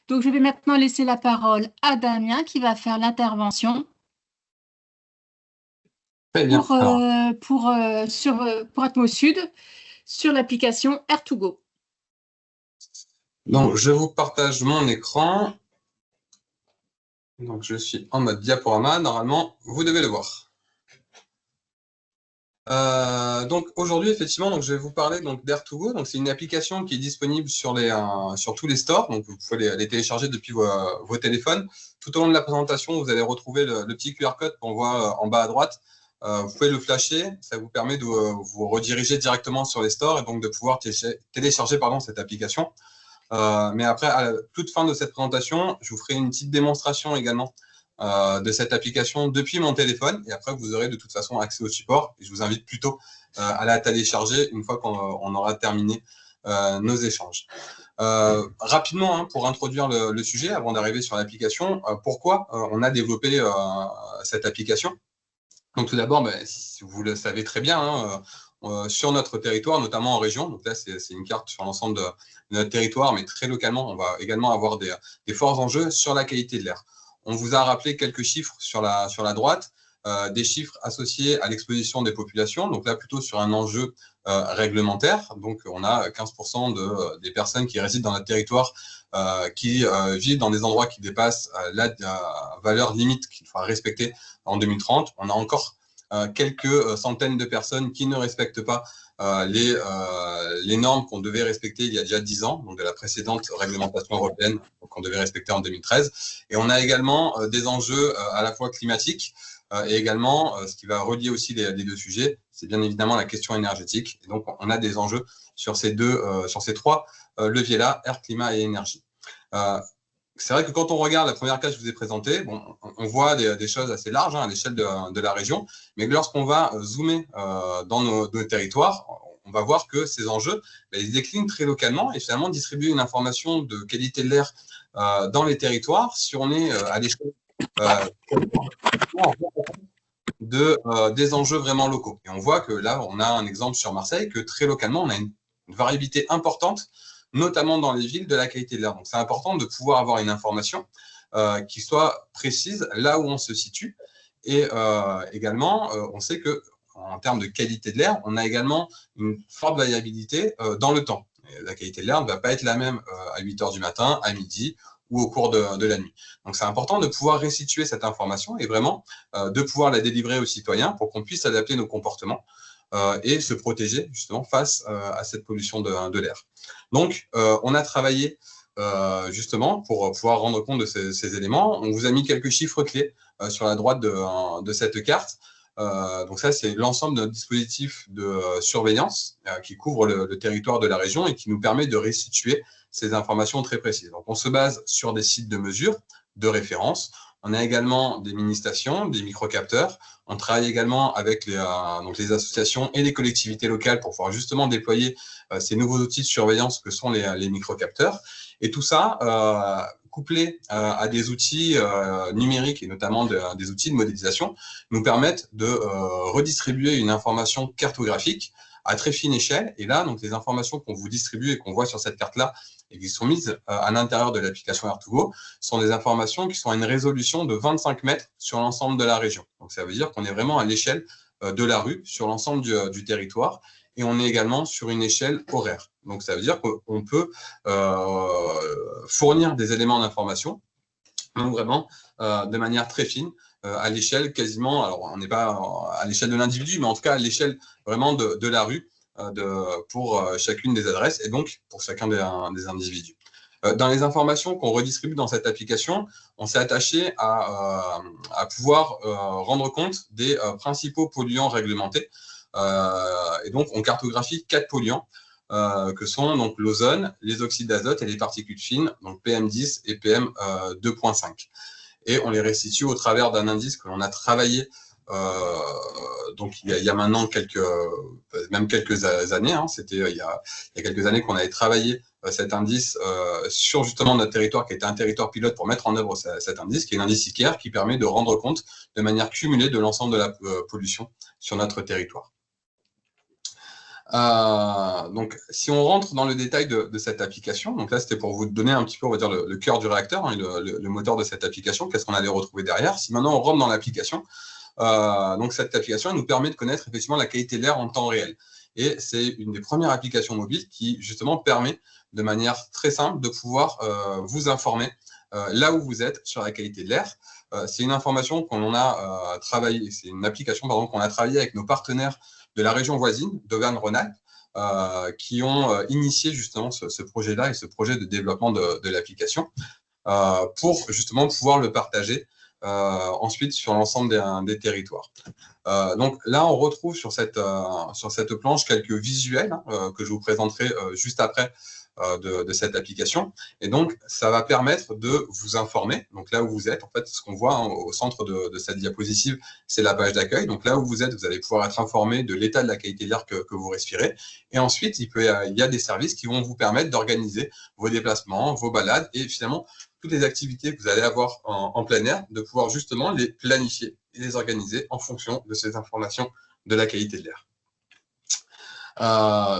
Donc, je vais maintenant laisser la parole à Damien qui va faire l'intervention Très bien. pour Atmo Sud sur l'application Air2Go. Donc, je vous partage mon écran. Donc, je suis en mode diaporama. Normalement, vous devez le voir. Donc aujourd'hui, effectivement, donc je vais vous parler donc d'Air2Go. Donc c'est une application qui est disponible sur tous les stores. Donc vous pouvez les télécharger depuis vos téléphones. Tout au long de la présentation, vous allez retrouver le petit QR code qu'on voit en bas à droite. Vous pouvez le flasher. Ça vous permet de vous rediriger directement sur les stores et donc de pouvoir télécharger cette application. Mais après, à la toute fin de cette présentation, je vous ferai une petite démonstration également de cette application depuis mon téléphone. Et après, vous aurez de toute façon accès au support. Et je vous invite plutôt à la télécharger une fois qu'on aura terminé nos échanges. Rapidement, hein, pour introduire le sujet, avant d'arriver sur l'application, pourquoi on a développé cette application. Donc tout d'abord, si vous le savez très bien, hein, sur notre territoire, notamment en région, donc là c'est une carte sur l'ensemble de notre territoire, mais très localement, on va également avoir des forts enjeux sur la qualité de l'air. On vous a rappelé quelques chiffres sur la droite, des chiffres associés à l'exposition des populations, donc là plutôt sur un enjeu réglementaire. Donc on a 15% des personnes qui résident dans notre territoire qui vivent dans des endroits qui dépassent la valeur limite qu'il faudra respecter en 2030. On a encore quelques centaines de personnes qui ne respectent pas les normes qu'on devait respecter il y a déjà 10 ans, donc de la précédente réglementation européenne qu'on devait respecter en 2013. Et on a également des enjeux à la fois climatiques et également, ce qui va relier aussi les deux sujets, c'est bien évidemment la question énergétique. Et donc, on a des enjeux sur ces trois leviers-là, air, climat et énergie. C'est vrai que quand on regarde la première case que je vous ai présentée, bon, on voit des choses assez larges hein, à l'échelle de la région, mais lorsqu'on va zoomer dans nos territoires, on va voir que ces enjeux, ils se déclinent très localement et finalement distribuer une information de qualité de l'air dans les territoires, si on est à l'échelle des enjeux vraiment locaux. Et on voit que là, on a un exemple sur Marseille, que très localement, on a une variabilité importante, notamment dans les villes, de la qualité de l'air. Donc, c'est important de pouvoir avoir une information qui soit précise là où on se situe. Et également, on sait que en termes de qualité de l'air, on a également une forte variabilité dans le temps. Et la qualité de l'air ne va pas être la même à 8 heures du matin, à midi ou au cours de la nuit. Donc, c'est important de pouvoir restituer cette information et vraiment de pouvoir la délivrer aux citoyens pour qu'on puisse adapter nos comportements et se protéger justement face à cette pollution de l'air. Donc, on a travaillé justement pour pouvoir rendre compte de ces éléments. On vous a mis quelques chiffres clés sur la droite de cette carte. Donc ça, c'est l'ensemble de notre dispositif de surveillance qui couvre le territoire de la région et qui nous permet de restituer ces informations très précises. Donc, on se base sur des sites de mesure, de référence. On a également des mini-stations, des microcapteurs. On travaille également avec les associations et les collectivités locales pour pouvoir justement déployer ces nouveaux outils de surveillance que sont les microcapteurs. Et tout ça, couplé à des outils numériques et notamment des outils de modélisation, nous permettent de redistribuer une information cartographique à très fine échelle. Et là, donc les informations qu'on vous distribue et qu'on voit sur cette carte-là et qui sont mises à l'intérieur de l'application Air2Go sont des informations qui sont à une résolution de 25 mètres sur l'ensemble de la région. Donc, ça veut dire qu'on est vraiment à l'échelle de la rue sur l'ensemble du territoire et on est également sur une échelle horaire. Donc, ça veut dire qu'on peut fournir des éléments d'information donc vraiment de manière très fine à l'échelle quasiment, alors on n'est pas à l'échelle de l'individu, mais en tout cas à l'échelle vraiment de la rue pour chacune des adresses et donc pour chacun des individus. Dans les informations qu'on redistribue dans cette application, on s'est attaché à pouvoir rendre compte des principaux polluants réglementés. Et donc, on cartographie 4 polluants que sont donc l'ozone, les oxydes d'azote et les particules fines, donc PM10 et PM2.5. Et on les restitue au travers d'un indice que l'on a travaillé donc il y a maintenant quelques années, hein, c'était il y a quelques années qu'on avait travaillé cet indice sur justement notre territoire qui était un territoire pilote pour mettre en œuvre cet indice, qui est l'indice ICARE, qui permet de rendre compte de manière cumulée de l'ensemble de la pollution sur notre territoire. Donc, si on rentre dans le détail de cette application, donc là, c'était pour vous donner un petit peu, on va dire, le cœur du réacteur, hein, le moteur de cette application, qu'est-ce qu'on allait retrouver derrière. Si maintenant on rentre dans l'application, donc cette application elle nous permet de connaître effectivement la qualité de l'air en temps réel. Et c'est une des premières applications mobiles qui, justement, permet de manière très simple de pouvoir vous informer là où vous êtes sur la qualité de l'air. C'est une information qu'on a travaillé, c'est une application pardon, qu'on a travaillé avec nos partenaires de la région voisine, d'Auvergne-Rhône-Alpes, qui ont initié justement ce projet-là et ce projet de développement de l'application pour justement pouvoir le partager ensuite sur l'ensemble des territoires. Donc là, on retrouve sur cette planche quelques visuels que je vous présenterai juste après de cette application. Et donc, ça va permettre de vous informer. Donc là où vous êtes, en fait, ce qu'on voit au centre de cette diapositive, c'est la page d'accueil. Donc là où vous êtes, vous allez pouvoir être informé de l'état de la qualité de l'air que vous respirez. Et ensuite, il y a des services qui vont vous permettre d'organiser vos déplacements, vos balades et finalement toutes les activités que vous allez avoir en plein air, de pouvoir justement les planifier et les organiser en fonction de ces informations de la qualité de l'air.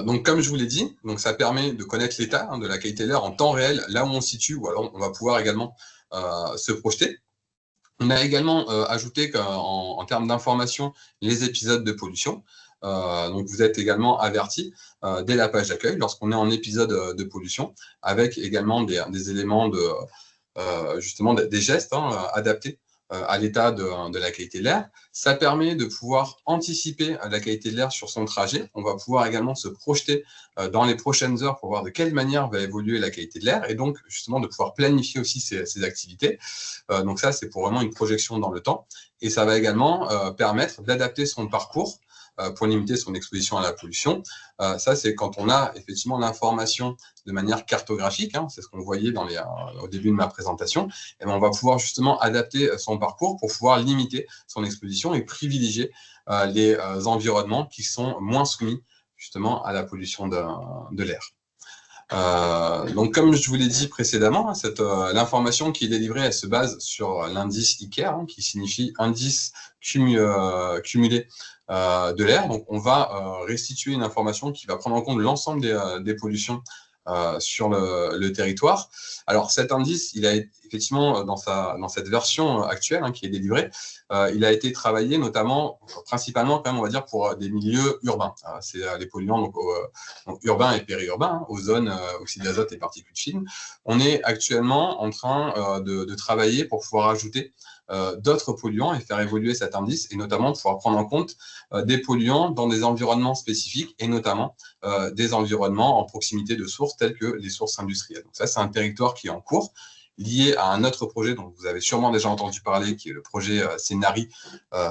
Donc, comme je vous l'ai dit, donc ça permet de connaître l'état de la qualité de l'air en temps réel, là où on se situe, ou alors on va pouvoir également se projeter. On a également ajouté en termes d'information les épisodes de pollution. Donc, vous êtes également averti dès la page d'accueil lorsqu'on est en épisode de pollution, avec également des éléments justement des gestes adaptés à l'état de la qualité de l'air. Ça permet de pouvoir anticiper la qualité de l'air sur son trajet. On va pouvoir également se projeter dans les prochaines heures pour voir de quelle manière va évoluer la qualité de l'air et donc justement de pouvoir planifier aussi ces activités. Donc ça, c'est pour vraiment une projection dans le temps. Et ça va également permettre d'adapter son parcours pour limiter son exposition à la pollution. Ça, c'est quand on a effectivement l'information de manière cartographique, c'est ce qu'on voyait au début de ma présentation, et on va pouvoir justement adapter son parcours pour pouvoir limiter son exposition et privilégier les environnements qui sont moins soumis justement à la pollution de l'air. Donc, comme je vous l'ai dit précédemment, l'information qui est délivrée, elle se base sur l'indice ICAIR, qui signifie indice cumulé de l'air. Donc, on va restituer une information qui va prendre en compte l'ensemble des pollutions sur le territoire. Alors, cet indice, il a effectivement, dans cette version actuelle qui est délivrée, il a été travaillé notamment, principalement, quand même, on va dire, pour des milieux urbains. C'est les polluants donc urbains et périurbains, ozone, oxyde d'azote et particules fines. On est actuellement en train de travailler pour pouvoir ajouter d'autres polluants et faire évoluer cet indice, et notamment pouvoir prendre en compte des polluants dans des environnements spécifiques, et notamment des environnements en proximité de sources telles que les sources industrielles. Donc ça, c'est un territoire qui est en cours, lié à un autre projet dont vous avez sûrement déjà entendu parler, qui est le projet Scénari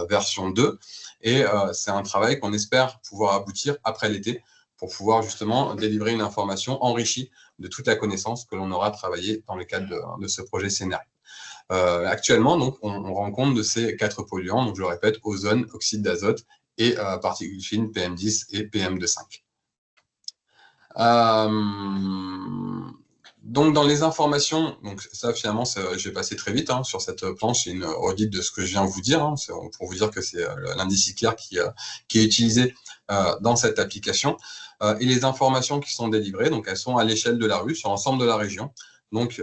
version 2. Et c'est un travail qu'on espère pouvoir aboutir après l'été pour pouvoir justement délivrer une information enrichie de toute la connaissance que l'on aura travaillée dans le cadre de ce projet Scénari. Actuellement, donc, on rend compte de ces 4 polluants, donc je le répète, ozone, oxyde d'azote et particules fines, PM10 et PM2,5. Donc, dans les informations, donc ça finalement, je vais passer très vite sur cette planche, c'est une redite de ce que je viens de vous dire, pour vous dire que c'est l'indice ICAIR qui est utilisé dans cette application. Et les informations qui sont délivrées, donc elles sont à l'échelle de la rue, sur l'ensemble de la région. Donc,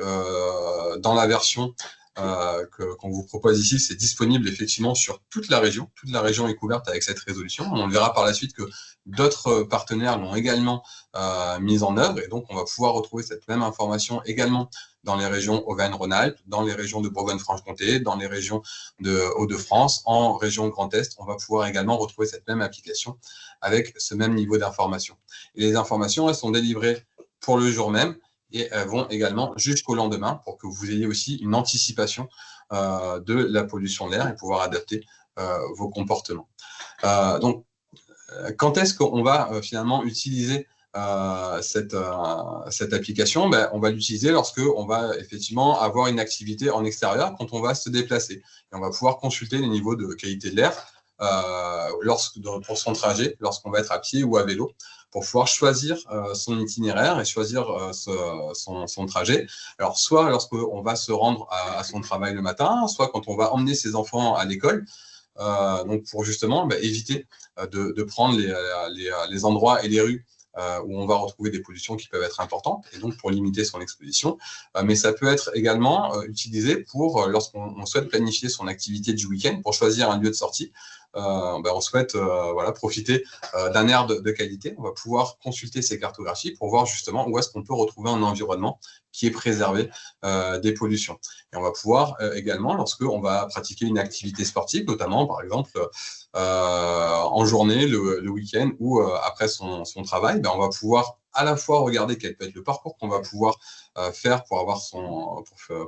dans la version qu'on vous propose ici, c'est disponible effectivement sur toute la région. Toute la région est couverte avec cette résolution. On verra par la suite que d'autres partenaires l'ont également mise en œuvre, et donc on va pouvoir retrouver cette même information également dans les régions Auvergne-Rhône-Alpes, dans les régions de Bourgogne-Franche-Comté, dans les régions de Hauts-de-France, en région Grand Est. On va pouvoir également retrouver cette même application avec ce même niveau d'information. Et les informations, elles sont délivrées pour le jour même, et elles vont également jusqu'au lendemain pour que vous ayez aussi une anticipation de la pollution de l'air et pouvoir adapter vos comportements. Donc, quand est-ce qu'on va finalement utiliser cette application? On va l'utiliser lorsqu'on va effectivement avoir une activité en extérieur, quand on va se déplacer. Et on va pouvoir consulter les niveaux de qualité de l'air pour son trajet, lorsqu'on va être à pied ou à vélo, pour pouvoir choisir son itinéraire et choisir son trajet. Alors, soit lorsqu'on va se rendre à son travail le matin, soit quand on va emmener ses enfants à l'école, donc pour justement éviter de prendre les endroits et les rues où on va retrouver des pollutions qui peuvent être importantes, et donc pour limiter son exposition. Mais ça peut être également utilisé pour, lorsqu'on souhaite planifier son activité du week-end, pour choisir un lieu de sortie. On souhaite profiter d'un air de qualité. On va pouvoir consulter ces cartographies pour voir justement où est-ce qu'on peut retrouver un environnement qui est préservé des pollutions. Et on va pouvoir également, lorsqu'on va pratiquer une activité sportive, notamment par exemple en journée, le week-end ou après son travail, on va pouvoir à la fois regarder quel peut être le parcours qu'on va pouvoir faire pour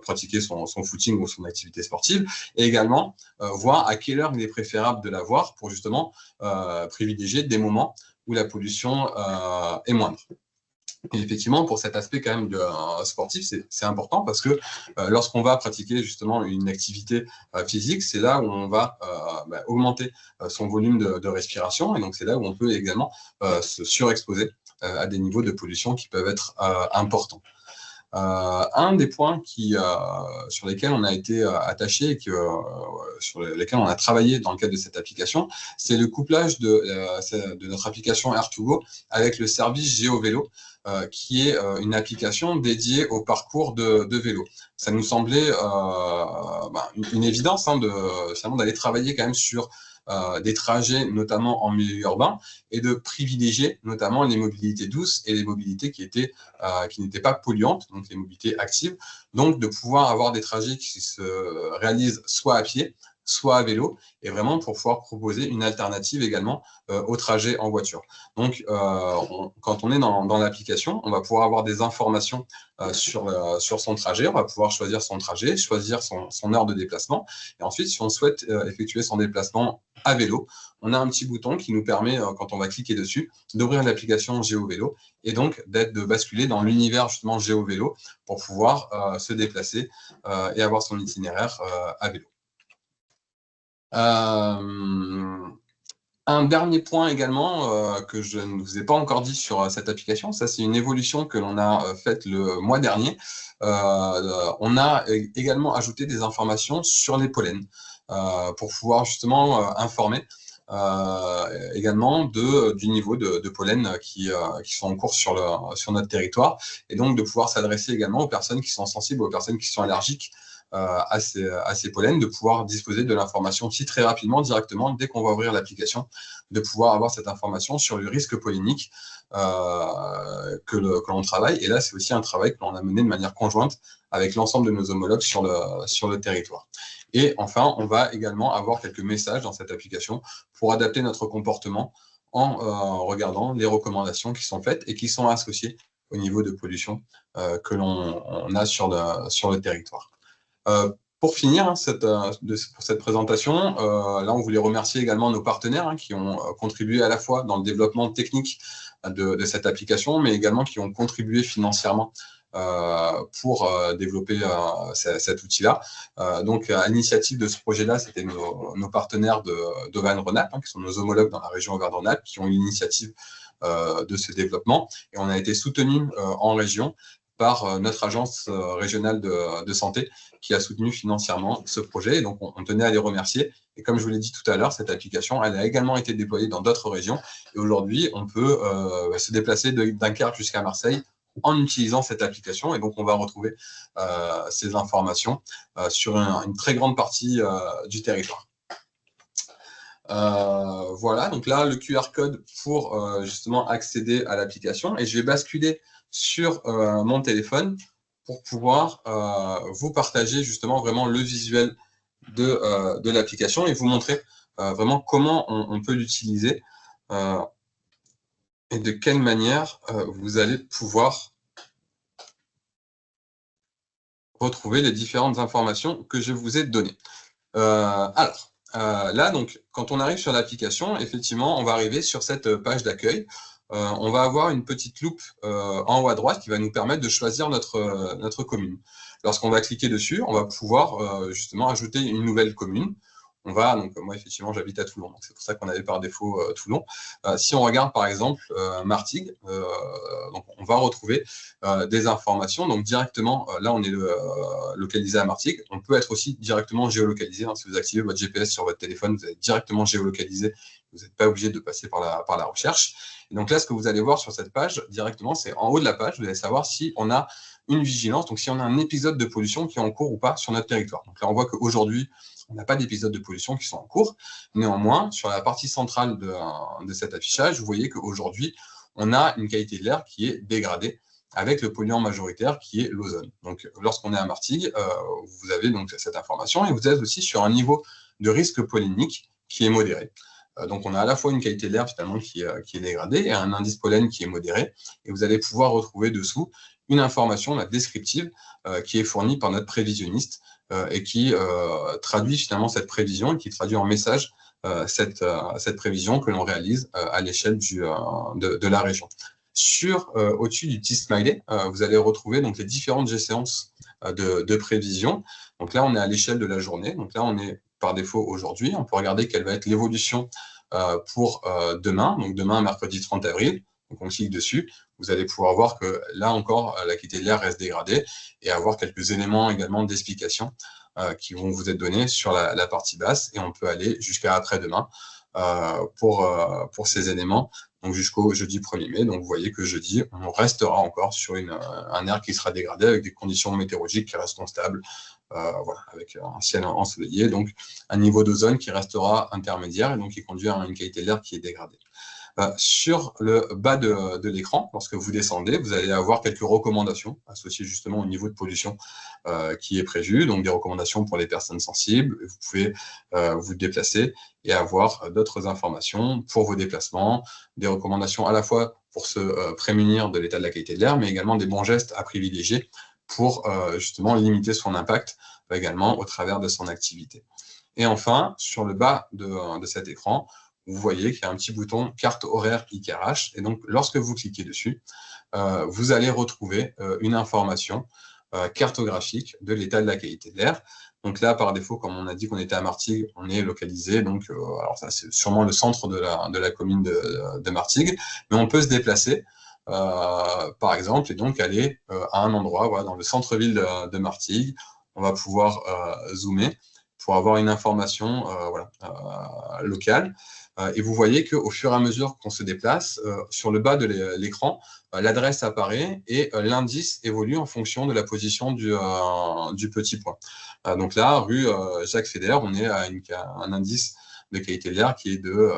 pratiquer son footing ou son activité sportive, et également voir à quelle heure il est préférable de la voir pour justement privilégier des moments où la pollution est moindre. Et effectivement, pour cet aspect quand même sportif, c'est important parce que lorsqu'on va pratiquer justement une activité physique, c'est là où on va augmenter son volume de respiration, et donc c'est là où on peut également se surexposer à des niveaux de pollution qui peuvent être importants. Un des points sur lesquels on a été attaché et sur lesquels on a travaillé dans le cadre de cette application, c'est le couplage de notre application Air2Go avec le service GeoVélo, qui est une application dédiée au parcours de vélo. Ça nous semblait une évidence d'aller travailler quand même sur des trajets, notamment en milieu urbain, et de privilégier notamment les mobilités douces et les mobilités qui n'étaient pas polluantes, donc les mobilités actives, donc de pouvoir avoir des trajets qui se réalisent soit à pied, soit à vélo, et vraiment pour pouvoir proposer une alternative également au trajet en voiture. Donc, quand on est dans l'application, on va pouvoir avoir des informations sur son trajet, on va pouvoir choisir son trajet, choisir son heure de déplacement, et ensuite, si on souhaite effectuer son déplacement à vélo, on a un petit bouton qui nous permet, quand on va cliquer dessus, d'ouvrir l'application GeoVélo, et donc de basculer dans l'univers justement GeoVélo pour pouvoir se déplacer et avoir son itinéraire à vélo. Un dernier point également que je ne vous ai pas encore dit sur cette application, ça c'est une évolution que l'on a faite le mois dernier. On a également ajouté des informations sur les pollens pour pouvoir justement informer également du niveau de pollen qui sont en cours sur notre territoire, et donc de pouvoir s'adresser également aux personnes qui sont sensibles, aux personnes qui sont allergiques à ces pollens, de pouvoir disposer de l'information aussi très rapidement, directement, dès qu'on va ouvrir l'application, de pouvoir avoir cette information sur le risque pollinique que l'on travaille. Et là, c'est aussi un travail que l'on a mené de manière conjointe avec l'ensemble de nos homologues sur le territoire. Et enfin, on va également avoir quelques messages dans cette application pour adapter notre comportement en regardant les recommandations qui sont faites et qui sont associées au niveau de pollution que l'on a sur le territoire. Pour finir pour cette présentation, là on voulait remercier également nos partenaires qui ont contribué à la fois dans le développement technique de cette application, mais également qui ont contribué financièrement pour développer cet outil-là. Donc à l'initiative de ce projet-là, c'était nos partenaires d'Auvergne-Rhône-Alpes, qui sont nos homologues dans la région Auvergne-Rhône-Alpes, qui ont eu l'initiative de ce développement, et on a été soutenus en région par notre agence régionale de santé qui a soutenu financièrement ce projet. Et donc, on tenait à les remercier. Et comme je vous l'ai dit tout à l'heure, cette application, elle a également été déployée dans d'autres régions. Et aujourd'hui, on peut se déplacer de Dunkerque jusqu'à Marseille en utilisant cette application. Et donc, on va retrouver ces informations sur une très grande partie du territoire. Voilà, donc là, le QR code pour justement accéder à l'application. Et je vais basculer sur mon téléphone pour pouvoir vous partager justement vraiment le visuel de l'application et vous montrer vraiment comment on peut l'utiliser et de quelle manière vous allez pouvoir retrouver les différentes informations que je vous ai données. Là, donc, quand on arrive sur l'application, effectivement, on va arriver sur cette page d'accueil. On va avoir une petite loupe en haut à droite qui va nous permettre de choisir notre commune. Lorsqu'on va cliquer dessus, on va pouvoir justement ajouter une nouvelle commune on va, donc moi effectivement j'habite à Toulon, donc c'est pour ça qu'on avait par défaut Toulon. Si on regarde par exemple Martigues, donc on va retrouver des informations, donc directement, là on est localisé à Martigues, on peut être aussi directement géolocalisé, hein, si vous activez votre GPS sur votre téléphone, vous êtes directement géolocalisé, vous n'êtes pas obligé de passer par la recherche. Et donc là, ce que vous allez voir sur cette page directement, c'est en haut de la page, vous allez savoir si on a une vigilance, donc si on a un épisode de pollution qui est en cours ou pas sur notre territoire. Donc là, on voit qu'aujourd'hui, on n'a pas d'épisodes de pollution qui sont en cours. Néanmoins, sur la partie centrale de cet affichage, vous voyez qu'aujourd'hui, on a une qualité de l'air qui est dégradée avec le polluant majoritaire qui est l'ozone. Donc, lorsqu'on est à Martigues, vous avez donc cette information et vous êtes aussi sur un niveau de risque pollinique qui est modéré. Donc, on a à la fois une qualité de l'air finalement qui est dégradée et un indice pollen qui est modéré. Et vous allez pouvoir retrouver dessous une information descriptive qui est fournie par notre prévisionniste et qui traduit finalement cette prévision et qui traduit en message cette prévision que l'on réalise à l'échelle de la région. Au-dessus du petit smiley, vous allez retrouver donc les différentes échéances de prévision. Donc là, on est à l'échelle de la journée. Donc là, on est par défaut aujourd'hui. On peut regarder quelle va être l'évolution pour demain. Donc demain, mercredi 30 avril. Donc on clique dessus. Vous allez pouvoir voir que là encore, la qualité de l'air reste dégradée et avoir quelques éléments également d'explication qui vont vous être donnés sur la partie basse. Et on peut aller jusqu'à après-demain pour ces éléments, donc jusqu'au jeudi 1er mai. Donc vous voyez que jeudi, on restera encore sur un air qui sera dégradé avec des conditions météorologiques qui resteront stables, voilà, avec un ciel ensoleillé, donc un niveau d'ozone qui restera intermédiaire et donc qui conduit à une qualité de l'air qui est dégradée. Sur le bas de l'écran, lorsque vous descendez, vous allez avoir quelques recommandations associées justement au niveau de pollution qui est prévu, donc des recommandations pour les personnes sensibles. Vous pouvez vous déplacer et avoir d'autres informations pour vos déplacements, des recommandations à la fois pour se prémunir de l'état de la qualité de l'air, mais également des bons gestes à privilégier pour justement limiter son impact également au travers de son activité. Et enfin, sur le bas de cet écran, vous voyez qu'il y a un petit bouton carte horaire ICRH. Et donc, lorsque vous cliquez dessus, vous allez retrouver une information cartographique de l'état de la qualité de l'air. Donc là, par défaut, comme on a dit qu'on était à Martigues, on est localisé. Donc, alors ça, c'est sûrement le centre de la commune de Martigues. Mais on peut se déplacer, par exemple, et donc aller à un endroit, voilà, dans le centre-ville de Martigues. On va pouvoir zoomer pour avoir une information locale. Et vous voyez qu'au fur et à mesure qu'on se déplace, sur le bas de l'écran, l'adresse apparaît et l'indice évolue en fonction de la position du petit point. Donc là, rue Jacques Fédère, on est à un indice de qualité de l'air qui est de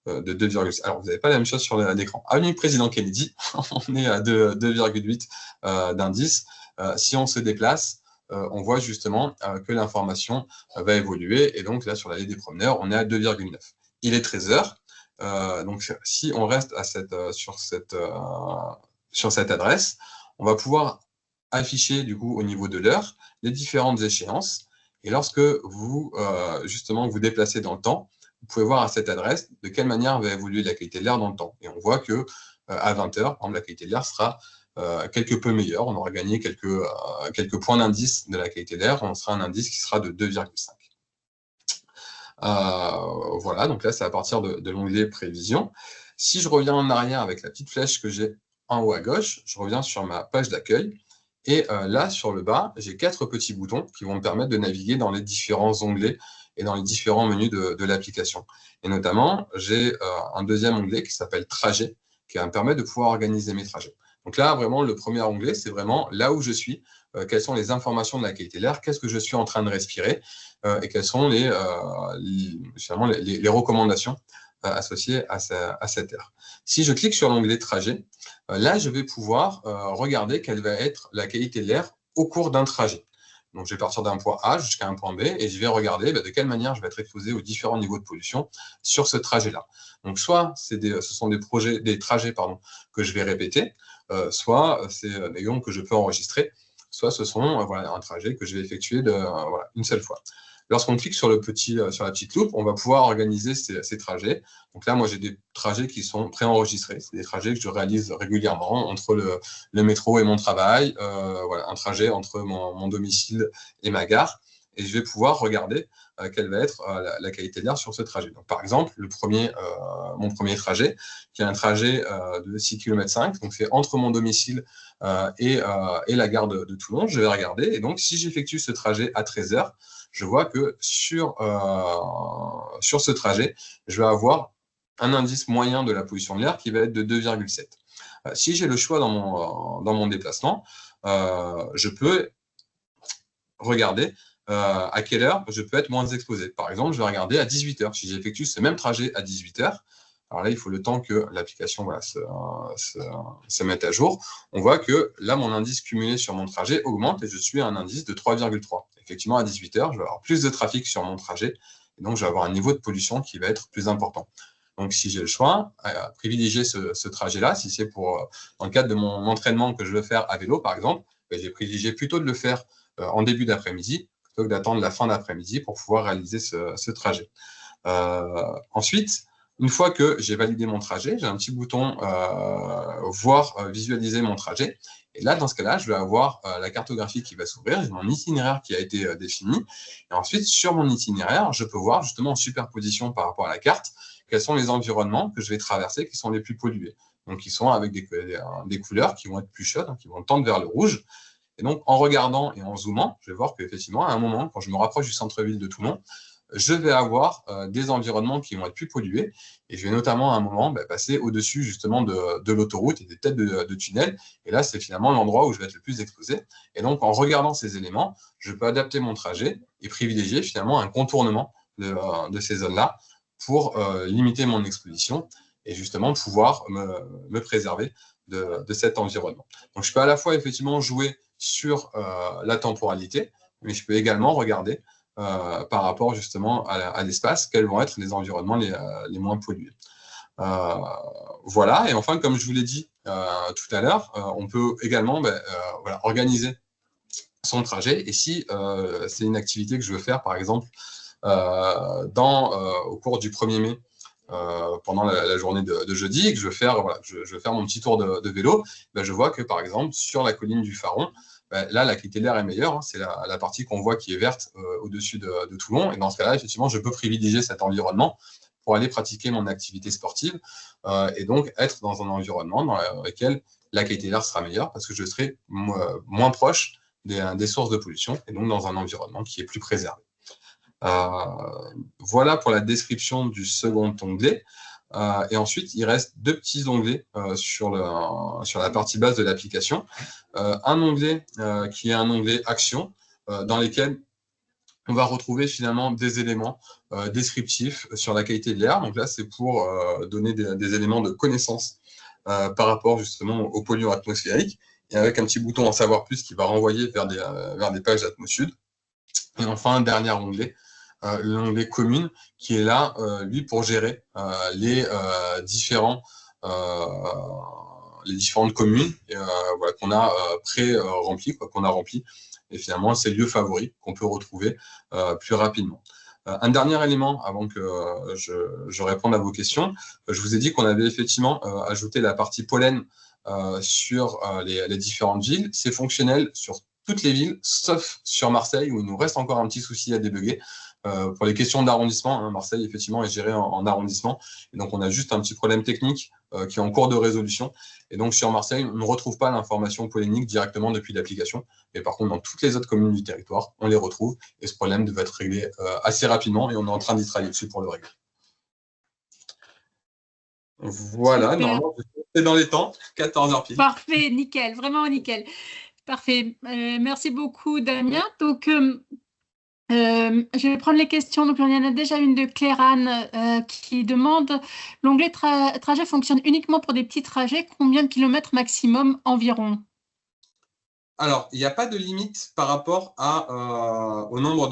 2,6. Alors, vous n'avez pas la même chose sur l'écran. Avenue Président Kennedy, on est à 2,8 d'indice. Si on se déplace, on voit justement que l'information va évoluer. Et donc là, sur l'allée des promeneurs, on est à 2,9. Il est 13h. Donc, si on reste sur cette adresse, on va pouvoir afficher du coup au niveau de l'heure les différentes échéances. Et lorsque vous justement vous déplacez dans le temps, vous pouvez voir à cette adresse de quelle manière va évoluer la qualité de l'air dans le temps. Et on voit que à 20h, par exemple, la qualité de l'air sera quelque peu meilleure. On aura gagné quelques points d'indice de la qualité de l'air. On sera un indice qui sera de 2,5. Voilà, donc là, c'est à partir de l'onglet prévision. Si je reviens en arrière avec la petite flèche que j'ai en haut à gauche, je reviens sur ma page d'accueil. Et là, sur le bas, j'ai 4 petits boutons qui vont me permettre de naviguer dans les différents onglets et dans les différents menus de l'application. Et notamment, j'ai un deuxième onglet qui s'appelle Trajet, qui va me permettre de pouvoir organiser mes trajets. Donc là, vraiment, le premier onglet, c'est vraiment là où je suis, quelles sont les informations de la qualité de l'air, qu'est-ce que je suis en train de respirer, et quelles sont les recommandations associées à cet air. Si je clique sur l'onglet Trajet, là, je vais pouvoir regarder quelle va être la qualité de l'air au cours d'un trajet. Donc, je vais partir d'un point A jusqu'à un point B et je vais regarder de quelle manière je vais être exposé aux différents niveaux de pollution sur ce trajet-là. Donc, soit ce sont des trajets que je vais répéter, soit c'est des grands que je peux enregistrer, soit ce sont un trajet que je vais effectuer une seule fois. Lorsqu'on clique sur la petite loupe, on va pouvoir organiser ces trajets. Donc là, moi, j'ai des trajets qui sont préenregistrés. C'est des trajets que je réalise régulièrement entre le métro et mon travail, un trajet entre mon domicile et ma gare. et je vais pouvoir regarder quelle va être la qualité de l'air sur ce trajet. Donc, par exemple, mon premier trajet, qui est un trajet de 6,5 km, donc c'est entre mon domicile et la gare de Toulon. Je vais regarder, et donc si j'effectue ce trajet à 13 h, je vois que sur ce trajet, je vais avoir un indice moyen de la pollution de l'air qui va être de 2,7. Si j'ai le choix dans mon déplacement, je peux regarder à quelle heure je peux être moins exposé. Par exemple, je vais regarder à 18 h. Si j'effectue ce même trajet à 18 h, alors là, il faut le temps que l'application se mette à jour. On voit que là, mon indice cumulé sur mon trajet augmente et je suis à un indice de 3,3. Effectivement, à 18 h, je vais avoir plus de trafic sur mon trajet et donc je vais avoir un niveau de pollution qui va être plus important. Donc, si j'ai le choix, privilégier ce trajet-là, si c'est dans le cadre de mon entraînement que je veux faire à vélo, par exemple, j'ai privilégié plutôt de le faire en début d'après-midi plutôt que d'attendre la fin d'après-midi pour pouvoir réaliser ce trajet. Ensuite, une fois que j'ai validé mon trajet, j'ai un petit bouton visualiser mon trajet. Et là, dans ce cas-là, je vais avoir la cartographie qui va s'ouvrir, j'ai mon itinéraire qui a été défini. Et ensuite, sur mon itinéraire, je peux voir justement en superposition par rapport à la carte quels sont les environnements que je vais traverser qui sont les plus pollués. Donc, qui sont avec des couleurs qui vont être plus chaudes, qui vont tendre vers le rouge. Et donc, en regardant et en zoomant, je vais voir qu'effectivement, à un moment, quand je me rapproche du centre-ville de Toulon, je vais avoir des environnements qui vont être plus pollués. Et je vais notamment à un moment passer au-dessus justement de l'autoroute et des têtes de tunnels. Et là, c'est finalement l'endroit où je vais être le plus exposé. Et donc, en regardant ces éléments, je peux adapter mon trajet et privilégier finalement un contournement de ces zones-là pour limiter mon exposition et justement pouvoir me préserver de cet environnement. Donc, je peux à la fois effectivement jouer sur la temporalité, mais je peux également regarder par rapport justement à l'espace, quels vont être les environnements les moins pollués. Voilà, et enfin, comme je vous l'ai dit tout à l'heure, on peut également organiser son trajet, et si c'est une activité que je veux faire, par exemple, au cours du 1er mai, pendant la journée de jeudi, et que je veux faire mon petit tour de vélo, je vois que, par exemple, sur la colline du Faron, là, la qualité de l'air est meilleure. Hein, c'est la partie qu'on voit qui est verte au-dessus de Toulon. Et dans ce cas-là, effectivement, je peux privilégier cet environnement pour aller pratiquer mon activité sportive et donc être dans un environnement dans lequel la qualité de l'air sera meilleure parce que je serai moins proche des sources de pollution et donc dans un environnement qui est plus préservé. Voilà pour la description du second onglet. Et ensuite, il reste deux petits onglets sur la partie basse de l'application. Un onglet qui est un onglet Action, dans lesquels on va retrouver finalement des éléments descriptifs sur la qualité de l'air. Donc là, c'est pour donner des éléments de connaissance par rapport justement aux polluants atmosphériques, et avec un petit bouton en savoir plus qui va renvoyer vers des pages d'Atmosud. Et enfin, un dernier onglet, l'onglet commune, qui est là, lui, pour gérer les différentes communes qu'on a pré-remplies, qu'on a remplies, et finalement, ces lieux favoris qu'on peut retrouver plus rapidement. Un dernier élément, avant que je réponde à vos questions, je vous ai dit qu'on avait effectivement ajouté la partie pollen sur les différentes villes. C'est fonctionnel sur toutes les villes, sauf sur Marseille, où il nous reste encore un petit souci à débugger. Pour les questions d'arrondissement, hein, Marseille, effectivement, est géré en arrondissement. Et donc, on a juste un petit problème technique qui est en cours de résolution. Et donc, sur Marseille, on ne retrouve pas l'information pollinique directement depuis l'application. Mais par contre, dans toutes les autres communes du territoire, on les retrouve. Et ce problème devrait être réglé assez rapidement. Et on est en train d'y travailler dessus pour le régler. Voilà, super. Normalement, c'est dans les temps, 14h pile. Parfait, nickel, vraiment nickel. Parfait. Merci beaucoup, Damien. Donc, je vais prendre les questions. Donc, il y en a déjà une de Claire-Anne qui demande l'onglet trajet fonctionne uniquement pour des petits trajets. Combien de kilomètres maximum environ? Alors, il n'y a pas de limite par rapport au nombre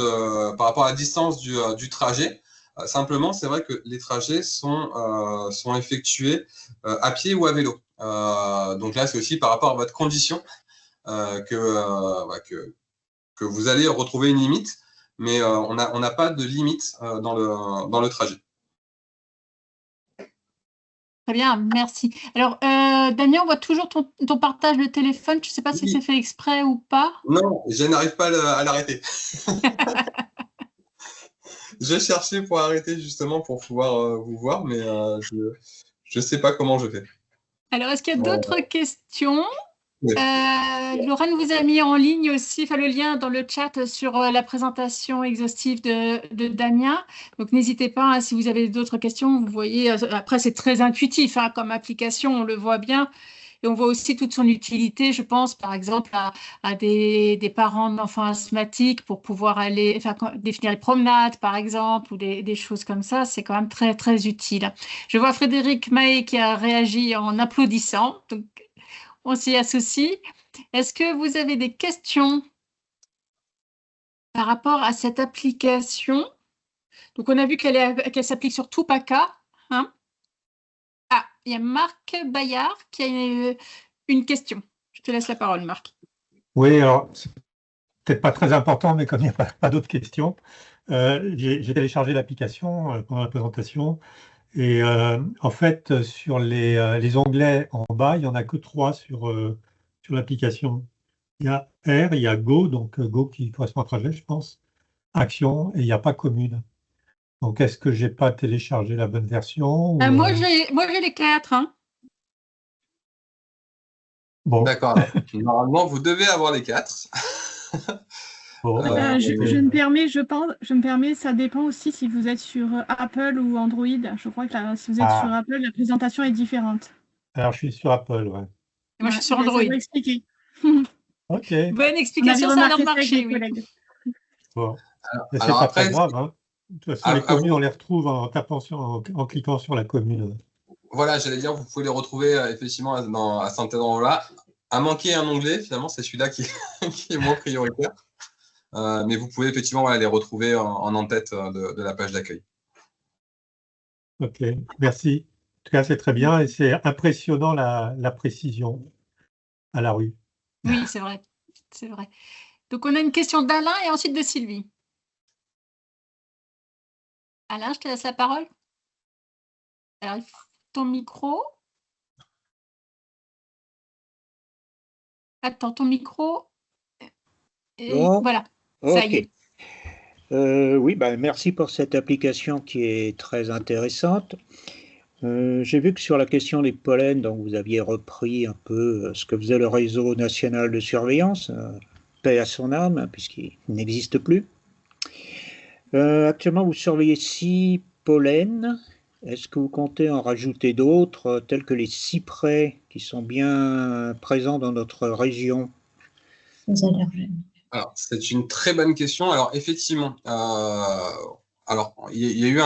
par rapport à la distance du trajet. Simplement, c'est vrai que les trajets sont effectués à pied ou à vélo. Donc là, c'est aussi par rapport à votre condition que vous allez retrouver une limite, mais on n'a pas de limite dans le trajet. Très bien, merci. Alors, Damien, on voit toujours ton partage de téléphone. Je ne sais pas si c'est fait exprès ou pas. Non, je n'arrive pas à l'arrêter. Je cherchais pour arrêter justement pour pouvoir vous voir, mais je ne sais pas comment je fais. Alors, est-ce qu'il y a d'autres questions? Oui. Lorraine vous a mis en ligne aussi, enfin le lien dans le chat sur la présentation exhaustive de Damien. Donc n'hésitez pas, hein, si vous avez d'autres questions, vous voyez, après c'est très intuitif hein, comme application, on le voit bien. Et on voit aussi toute son utilité, je pense, par exemple, à des parents d'enfants asthmatiques pour pouvoir aller, enfin, définir les promenades, par exemple, ou des choses comme ça. C'est quand même très, très utile. Je vois Frédéric Mahé qui a réagi en applaudissant. Donc, on s'y associe. Est-ce que vous avez des questions par rapport à cette application? Donc, on a vu qu'elle s'applique sur tout PACA. Hein. Ah, il y a Marc Bayard qui a une question. Je te laisse la parole, Marc. Oui, alors, c'est peut-être pas très important, mais comme il n'y a pas d'autres questions, j'ai téléchargé l'application pendant la présentation. Et en fait, sur les onglets en bas, il n'y en a que 3 sur l'application. Il y a R, il y a Go, donc Go qui correspond à trajet, je pense, Action, et il n'y a pas Commune. Donc, est-ce que j'ai pas téléchargé la bonne version ou, Moi, j'ai les 4. Hein. Bon. D'accord. Normalement, vous devez avoir les 4. Bon, je me permets, ça dépend aussi si vous êtes sur Apple ou Android. Je crois que si vous êtes sur Apple, la présentation est différente. Alors, je suis sur Apple, ouais. Moi, je suis sur Android. Ça doit expliquer. Ok. Bonne explication, ça a l'air marché, oui. Bon. Mais c'est pas très grave. Hein. De toute façon, les communes, on les retrouve en cliquant sur la commune. Voilà, j'allais dire, vous pouvez les retrouver effectivement à cet endroit-là. À manquer un onglet, finalement, c'est celui-là qui est moins prioritaire. Mais vous pouvez effectivement les retrouver en en-tête de la page d'accueil. Ok, merci. En tout cas, c'est très bien et c'est impressionnant la précision à la rue. Oui, c'est vrai. C'est vrai. Donc, on a une question d'Alain et ensuite de Sylvie. Alain, je te laisse la parole. Alors, ton micro. Attends, ton micro. Et bon, voilà, ça y est. Oui, merci pour cette application qui est très intéressante. J'ai vu que sur la question des pollens, donc vous aviez repris un peu ce que faisait le réseau national de surveillance, paix à son âme, hein, puisqu'il n'existe plus. Actuellement, vous surveillez 6 pollens. Est-ce que vous comptez en rajouter d'autres, tels que les cyprès, qui sont bien présents dans notre région? Alors, c'est une très bonne question. Alors, effectivement, alors, il y a eu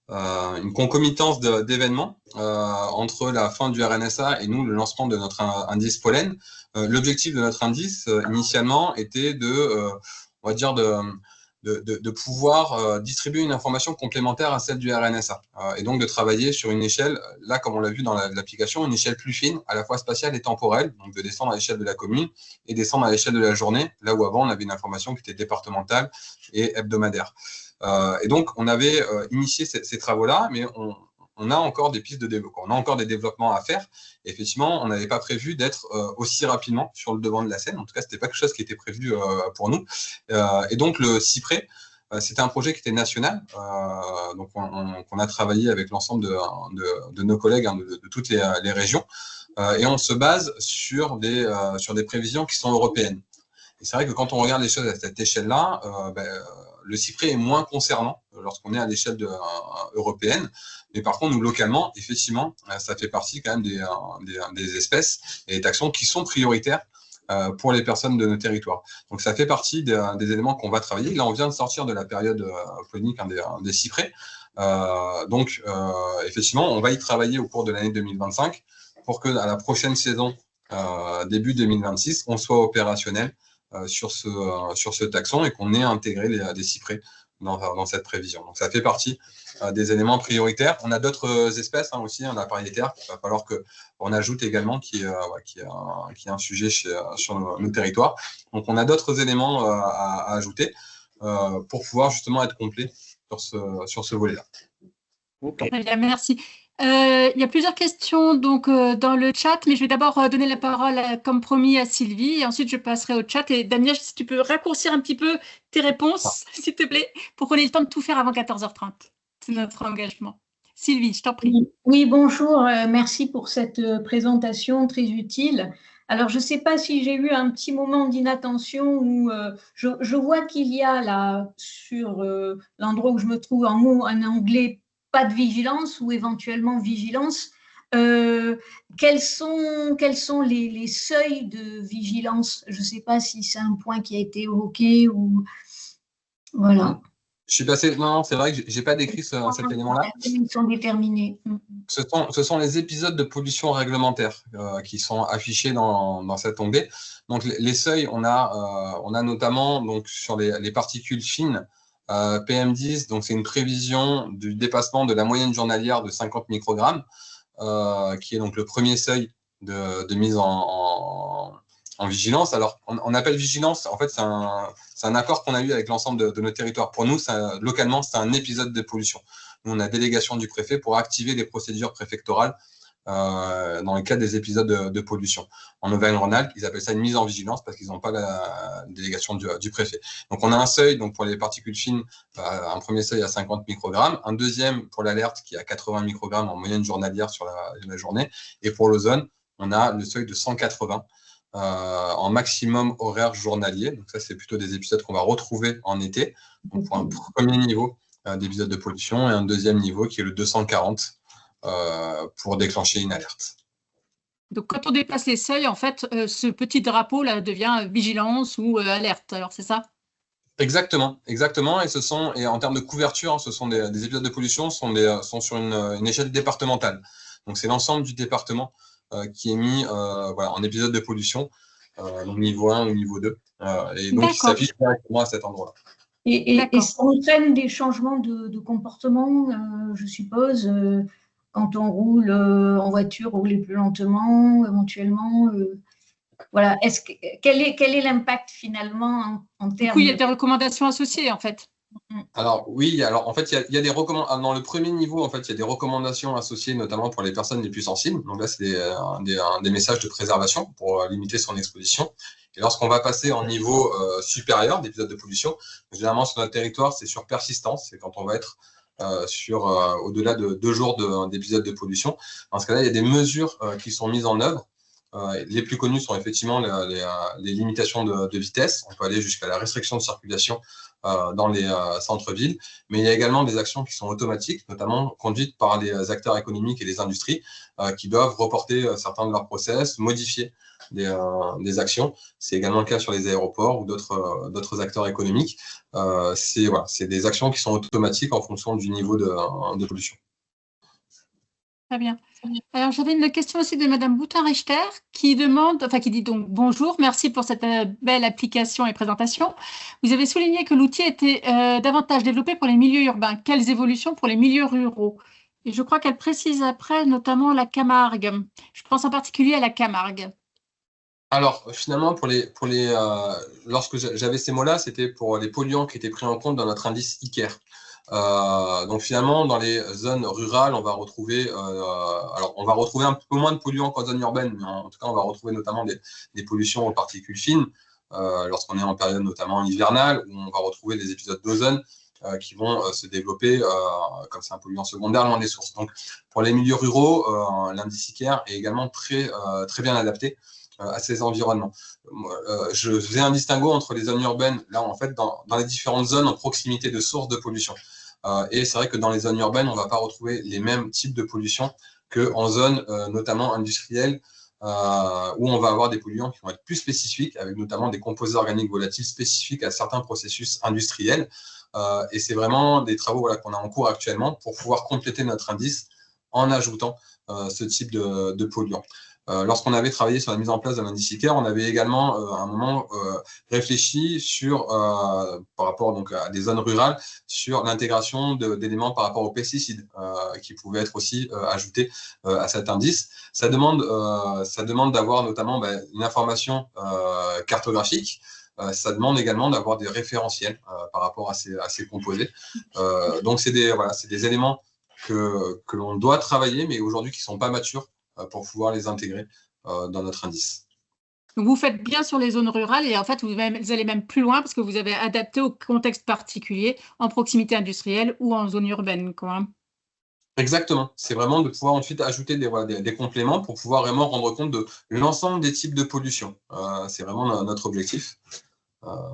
une concomitance d'événements entre la fin du RNSA et nous, le lancement de notre indice pollen. L'objectif de notre indice, initialement, était on va dire, de pouvoir distribuer une information complémentaire à celle du RNSA et donc de travailler sur une échelle, là comme on l'a vu dans l'application, une échelle plus fine, à la fois spatiale et temporelle, donc de descendre à l'échelle de la commune et descendre à l'échelle de la journée, là où avant on avait une information qui était départementale et hebdomadaire. Et donc on avait initié ces travaux-là, mais on a encore des pistes de développement, on a encore des développements à faire. Et effectivement, on n'avait pas prévu d'être aussi rapidement sur le devant de la scène. En tout cas, ce n'était pas quelque chose qui était prévu pour nous. Et donc, le cyprès, c'était un projet qui était national. Donc, on a travaillé avec l'ensemble de nos collègues hein, de toutes les régions. Et on se base sur des prévisions qui sont européennes. Et c'est vrai que quand on regarde les choses à cette échelle-là, le cyprès est moins concernant lorsqu'on est à l'échelle européenne. Mais par contre, nous, localement, effectivement, ça fait partie quand même des espèces et des taxons qui sont prioritaires pour les personnes de nos territoires. Donc, ça fait partie des éléments qu'on va travailler. Là, on vient de sortir de la période pollinique des cyprès. Donc, effectivement, on va y travailler au cours de l'année 2025 pour qu'à la prochaine saison, début 2026, on soit opérationnel sur ce taxon et qu'on ait intégré des cyprès dans cette prévision. Donc, ça fait partie des éléments prioritaires. On a d'autres espèces hein, aussi, on a pariétaire, il va falloir qu'on ajoute également, qui est un sujet sur nos territoires. Donc, on a d'autres éléments à ajouter pour pouvoir justement être complet sur ce volet-là. Okay. Très bien, merci. Il y a plusieurs questions donc, dans le chat, mais je vais d'abord donner la parole, comme promis, à Sylvie, et ensuite je passerai au chat. Et Damien, si tu peux raccourcir un petit peu tes réponses, s'il te plaît, pour qu'on ait le temps de tout faire avant 14h30. C'est notre engagement. Sylvie, je t'en prie. Oui, bonjour, merci pour cette présentation très utile. Alors, je ne sais pas si j'ai eu un petit moment d'inattention où je vois qu'il y a là, sur l'endroit où je me trouve, en anglais, pas de vigilance ou éventuellement vigilance. Quels sont les seuils de vigilance? Je ne sais pas si c'est un point qui a été évoqué ou… Voilà. Je suis passé. Non, c'est vrai que j'ai pas décrit cet élément-là. Ils sont déterminés. Ce sont les épisodes de pollution réglementaire qui sont affichés dans cet onglet. Donc les seuils, on a notamment donc sur les particules fines PM10. Donc c'est une prévision du dépassement de la moyenne journalière de 50 microgrammes, qui est donc le premier seuil de mise en vigilance. Alors, on appelle vigilance, en fait, c'est un accord qu'on a eu avec l'ensemble de nos territoires. Pour nous, localement, c'est un épisode de pollution. Nous, on a délégation du préfet pour activer les procédures préfectorales dans le cadre des épisodes de pollution. En Auvergne-Rhône-Alpes, ils appellent ça une mise en vigilance parce qu'ils n'ont pas la délégation du préfet. Donc, on a un seuil donc pour les particules fines, un premier seuil à 50 microgrammes, un deuxième pour l'alerte qui est à 80 microgrammes en moyenne journalière sur la journée, et pour l'ozone, on a le seuil de 180 en maximum horaire journalier. Donc ça, c'est plutôt des épisodes qu'on va retrouver en été. Donc pour un premier niveau d'épisode de pollution et un deuxième niveau qui est le 240 pour déclencher une alerte. Donc quand on dépasse les seuils, en fait, ce petit drapeau là devient vigilance ou alerte. Alors c'est ça? Exactement. Et en termes de couverture, ce sont des épisodes de pollution sont sur une échelle départementale. Donc c'est l'ensemble du département qui est mis en épisode de pollution, donc niveau 1 ou niveau 2, et donc qui s'affiche directement à cet endroit-là. Et ça entraîne des changements de comportement, je suppose, quand on roule en voiture, rouler plus lentement, éventuellement. Voilà. Quel est l'impact finalement en termes… Du coup, il y a des recommandations associées, en fait. Alors oui, en fait, il y a des recommandations. Dans le premier niveau, en fait, il y a des recommandations associées, notamment pour les personnes les plus sensibles. Donc là, c'est des messages de préservation pour limiter son exposition. Et lorsqu'on va passer en niveau supérieur d'épisode de pollution, généralement sur notre territoire, c'est sur persistance. C'est quand on va être au-delà de 2 jours d'épisode de pollution. Dans ce cas-là, il y a des mesures qui sont mises en œuvre. Les plus connues sont effectivement les limitations de vitesse. On peut aller jusqu'à la restriction de circulation dans les centres-villes, mais il y a également des actions qui sont automatiques, notamment conduites par les acteurs économiques et les industries qui doivent reporter certains de leurs process, modifier des actions. C'est également le cas sur les aéroports ou d'autres acteurs économiques. C'est des actions qui sont automatiques en fonction du niveau de pollution. Très bien. Alors, j'avais une question aussi de Madame Boutin-Richter qui dit donc bonjour, merci pour cette belle application et présentation. Vous avez souligné que l'outil était davantage développé pour les milieux urbains. Quelles évolutions pour les milieux ruraux? Et je crois qu'elle précise après notamment la Camargue. Je pense en particulier à la Camargue. Alors, finalement, lorsque j'avais ces mots-là, c'était pour les polluants qui étaient pris en compte dans notre indice ICARE. Donc finalement, dans les zones rurales, on va retrouver un peu moins de polluants qu'en zone urbaine, mais en tout cas, on va retrouver notamment des pollutions aux particules fines, lorsqu'on est en période notamment hivernale, où on va retrouver des épisodes d'ozone qui vont se développer, comme c'est un polluant secondaire, loin des sources. Donc pour les milieux ruraux, l'indice ICARE est également très bien adapté à ces environnements. Je faisais un distinguo entre les zones urbaines, là en fait, dans les différentes zones en proximité de sources de pollution. Et c'est vrai que dans les zones urbaines, on ne va pas retrouver les mêmes types de pollution qu'en zone notamment industrielle, où on va avoir des polluants qui vont être plus spécifiques, avec notamment des composés organiques volatiles spécifiques à certains processus industriels. Et c'est vraiment des travaux qu'on a en cours actuellement pour pouvoir compléter notre indice en ajoutant ce type de polluants. Lorsqu'on avait travaillé sur la mise en place de l'indice ICARE, on avait également à un moment réfléchi par rapport donc à des zones rurales sur l'intégration d'éléments par rapport aux pesticides qui pouvaient être aussi ajoutés à cet indice. Ça demande d'avoir notamment une information cartographique. Ça demande également d'avoir des référentiels par rapport à ces composés. Donc c'est des éléments que l'on doit travailler, mais aujourd'hui qui ne sont pas matures pour pouvoir les intégrer dans notre indice. Donc, vous faites bien sur les zones rurales et en fait, vous allez même plus loin parce que vous avez adapté au contexte particulier en proximité industrielle ou en zone urbaine, quoi. Exactement. C'est vraiment de pouvoir ensuite ajouter des compléments pour pouvoir vraiment rendre compte de l'ensemble des types de pollution. C'est vraiment notre objectif.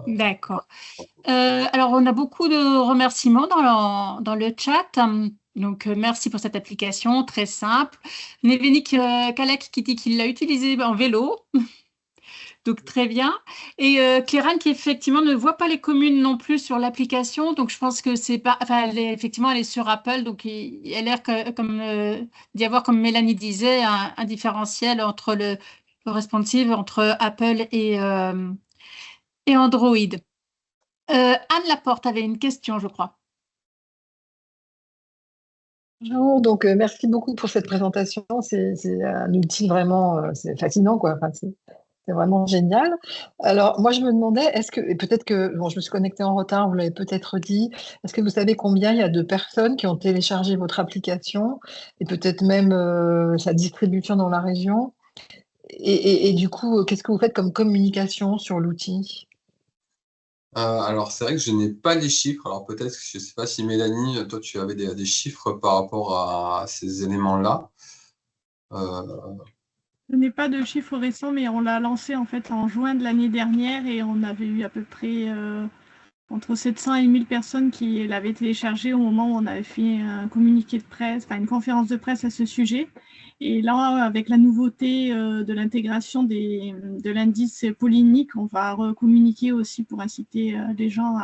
D'accord. Alors, on a beaucoup de remerciements dans le chat. Donc, merci pour cette application très simple. Nevenik Kalek qui dit qu'il l'a utilisé en vélo. Donc, très bien. Et Kéran qui, effectivement, ne voit pas les communes non plus sur l'application. Donc, je pense que c'est pas… Enfin, effectivement, elle est sur Apple. Donc, il a l'air d'y avoir, comme Mélanie disait, un différentiel entre le responsive entre Apple et Android. Anne Laporte avait une question, je crois. Bonjour, donc merci beaucoup pour cette présentation. C'est un outil vraiment c'est fascinant, quoi. Enfin, c'est vraiment génial. Alors, moi, je me demandais, et peut-être que, bon, je me suis connectée en retard, vous l'avez peut-être dit, est-ce que vous savez combien il y a de personnes qui ont téléchargé votre application et peut-être même sa distribution dans la région? Et du coup, qu'est-ce que vous faites comme communication sur l'outil? Alors, c'est vrai que je n'ai pas les chiffres. Alors, peut-être, je ne sais pas si Mélanie, toi, tu avais des chiffres par rapport à ces éléments-là. Je n'ai pas de chiffres récents, mais on l'a lancé en fait en juin de l'année dernière et on avait eu à peu près entre 700 et 1000 personnes qui l'avaient téléchargé au moment où on avait fait un communiqué de presse, enfin une conférence de presse à ce sujet. Et là, avec la nouveauté de l'intégration de l'indice pollinique, on va recommuniquer aussi pour inciter les gens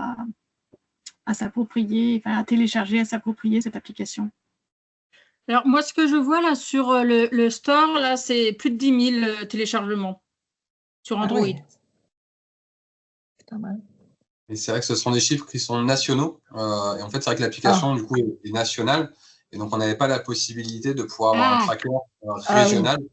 à s'approprier, enfin à télécharger, à s'approprier cette application. Alors, moi, ce que je vois là sur le store, là, c'est plus de 10 000 téléchargements sur Android. Ah ouais. C'est pas mal. Et c'est vrai que ce sont des chiffres qui sont nationaux. Et en fait, c'est vrai que l'application, du coup, est nationale. Et donc, on n'avait pas la possibilité de pouvoir avoir un tracker régional. Oui.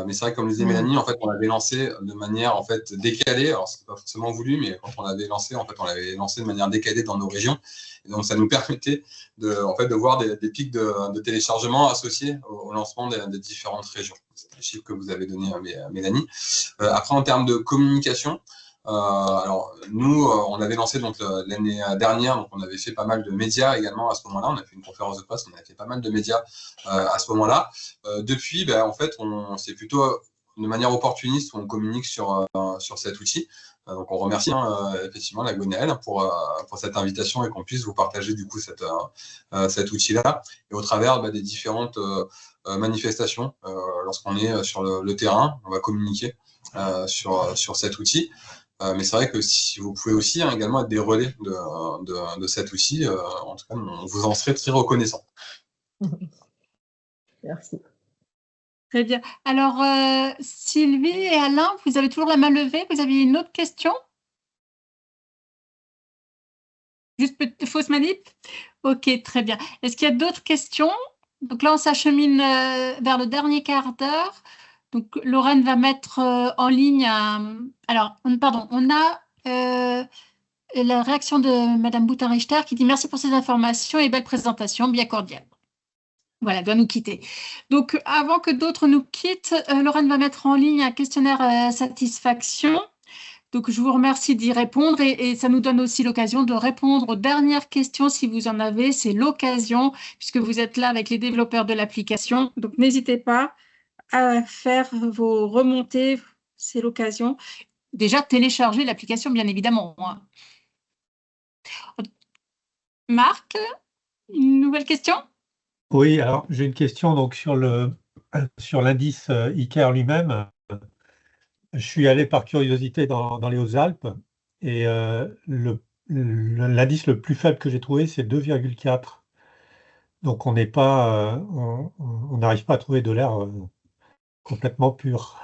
Mais c'est vrai que, comme le disait Mélanie, en fait, on l'avait lancé de manière en fait décalée. Alors, c'est pas forcément voulu, mais quand on l'avait lancé, en fait, on l'avait lancé de manière décalée dans nos régions. Et donc, ça nous permettait de voir des pics de téléchargement associés au lancement des différentes régions. C'est les chiffres que vous avez donnés, Mélanie. Après, en termes de communication, alors nous, on avait lancé donc l'année dernière, donc on avait fait pas mal de médias également à ce moment-là. On a fait une conférence de presse, on a fait pas mal de médias à ce moment-là. Depuis, en fait, c'est plutôt de manière opportuniste où on communique sur cet outil. Donc on remercie effectivement la Gonelle pour cette invitation et qu'on puisse vous partager du coup cet outil-là. Et au travers des différentes manifestations, lorsqu'on est sur le terrain, on va communiquer sur cet outil. Mais c'est vrai que si vous pouvez aussi également être des relais de cet outil, en tout cas, on vous en serait très reconnaissant. Merci. Très bien. Alors, Sylvie et Alain, vous avez toujours la main levée. Vous aviez une autre question? Juste fausse manip? Ok, très bien. Est-ce qu'il y a d'autres questions? Donc là, on s'achemine vers le dernier quart d'heure. Donc, Lorraine va mettre en ligne alors, on a la réaction de Madame Boutin-Richter qui dit « Merci pour ces informations et belle présentation, bien cordiale ». Voilà, elle doit nous quitter. Donc, avant que d'autres nous quittent, Lorraine va mettre en ligne un questionnaire satisfaction. Donc, je vous remercie d'y répondre et ça nous donne aussi l'occasion de répondre aux dernières questions si vous en avez. C'est l'occasion puisque vous êtes là avec les développeurs de l'application. Donc, n'hésitez pas à faire vos remontées, c'est l'occasion. Déjà, télécharger l'application, bien évidemment. Marc, une nouvelle question? Oui, alors j'ai une question donc sur l'indice ICAR lui-même. Je suis allé par curiosité dans les Hautes-Alpes et l'indice le plus faible que j'ai trouvé, c'est 2,4. Donc on n'arrive pas à trouver de l'air complètement pur.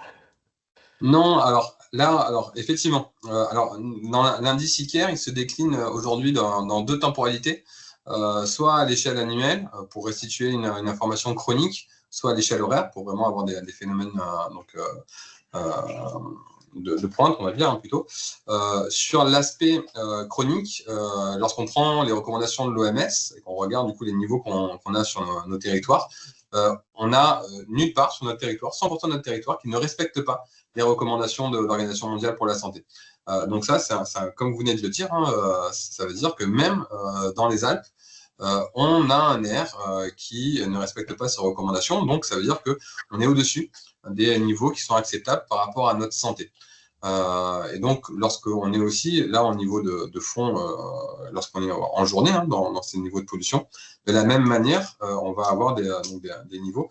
Non, alors là, effectivement, dans l'indice ICAR, il se décline aujourd'hui dans deux temporalités, soit à l'échelle annuelle pour restituer une information chronique, soit à l'échelle horaire pour vraiment avoir des phénomènes de pointe, on va dire, hein, plutôt. Sur l'aspect chronique, lorsqu'on prend les recommandations de l'OMS et qu'on regarde du coup les niveaux qu'on a sur nos territoires, on a nulle part sur notre territoire, 100% de notre territoire, qui ne respecte pas les recommandations de l'Organisation mondiale pour la santé. Donc ça, comme vous venez de le dire, hein, ça veut dire que même dans les Alpes, on a un air qui ne respecte pas ces recommandations, donc ça veut dire qu'on est au-dessus des niveaux qui sont acceptables par rapport à notre santé. Et donc, lorsqu'on est aussi là au niveau de fond, lorsqu'on est en journée hein, dans ces niveaux de pollution, de la même manière, on va avoir des niveaux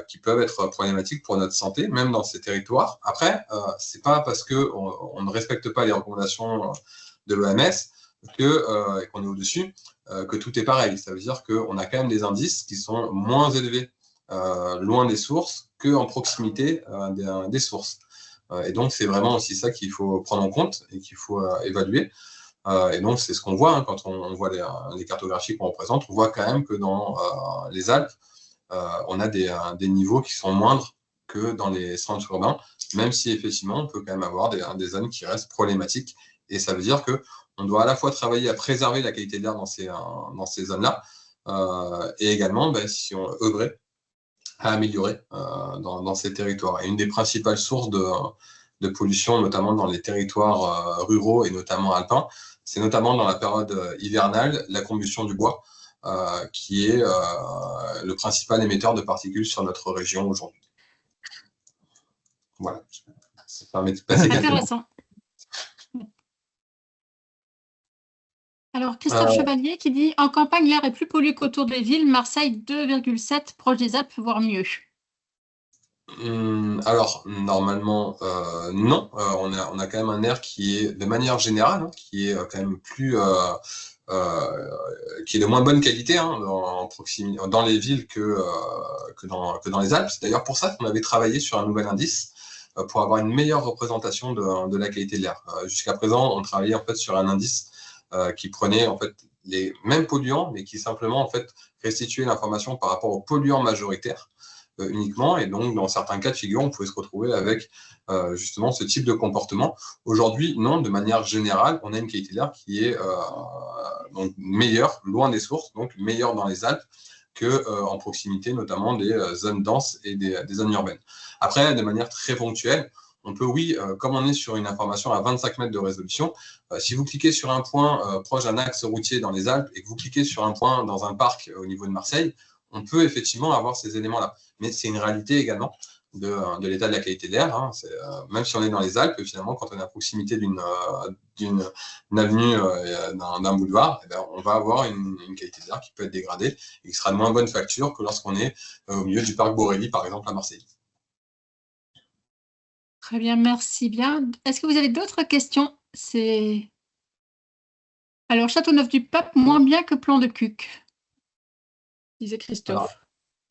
qui peuvent être problématiques pour notre santé, même dans ces territoires. Après, c'est pas parce qu'on ne respecte pas les recommandations de l'OMS et qu'on est au-dessus que tout est pareil. Ça veut dire qu'on a quand même des indices qui sont moins élevés loin des sources qu'en proximité des sources. Et donc, c'est vraiment aussi ça qu'il faut prendre en compte et qu'il faut évaluer. Et donc, c'est ce qu'on voit hein, quand on voit les cartographies qu'on représente. On voit quand même que dans les Alpes, on a des niveaux qui sont moindres que dans les centres urbains, même si effectivement, on peut quand même avoir des zones qui restent problématiques. Et ça veut dire qu'on doit à la fois travailler à préserver la qualité de l'air dans ces zones-là, et également, si on œuvrait à améliorer dans ces territoires. Et une des principales sources de pollution, notamment dans les territoires ruraux et notamment alpins, c'est notamment dans la période hivernale, la combustion du bois, qui est le principal émetteur de particules sur notre région aujourd'hui. Voilà. Ça permet de passer quelques mots. Intéressant. Alors, Christophe Chevalier qui dit « En campagne, l'air est plus pollué qu'autour des villes. Marseille, 2,7, proche des Alpes, voire mieux. » Alors, normalement, non. On a quand même un air qui est, de manière générale, hein, qui est quand même plus... qui est de moins bonne qualité hein, dans les villes que dans les Alpes. C'est d'ailleurs pour ça qu'on avait travaillé sur un nouvel indice pour avoir une meilleure représentation de la qualité de l'air. Jusqu'à présent, on travaillait en fait sur un indice qui prenait en fait les mêmes polluants, mais qui simplement en fait restituait l'information par rapport aux polluants majoritaires uniquement. Et donc, dans certains cas de figure, on pouvait se retrouver avec justement ce type de comportement. Aujourd'hui, non, de manière générale, on a une qualité de l'air qui est donc meilleure, loin des sources, donc meilleure dans les Alpes qu'en proximité, notamment des zones denses et des zones urbaines. Après, de manière très ponctuelle, on peut, oui, comme on est sur une information à 25 mètres de résolution, si vous cliquez sur un point proche d'un axe routier dans les Alpes et que vous cliquez sur un point dans un parc au niveau de Marseille, on peut effectivement avoir ces éléments-là. Mais c'est une réalité également de l'état de la qualité de l'air. Hein. Même si on est dans les Alpes, finalement, quand on est à proximité d'une avenue, d'un boulevard, eh bien, on va avoir une qualité de l'air qui peut être dégradée et qui sera de moins bonne facture que lorsqu'on est au milieu du parc Borély, par exemple, à Marseille. Très bien, merci bien. Est-ce que vous avez d'autres questions? Alors, Châteauneuf-du-Pape, moins bien que Plan de Cuques, disait Christophe. Alors,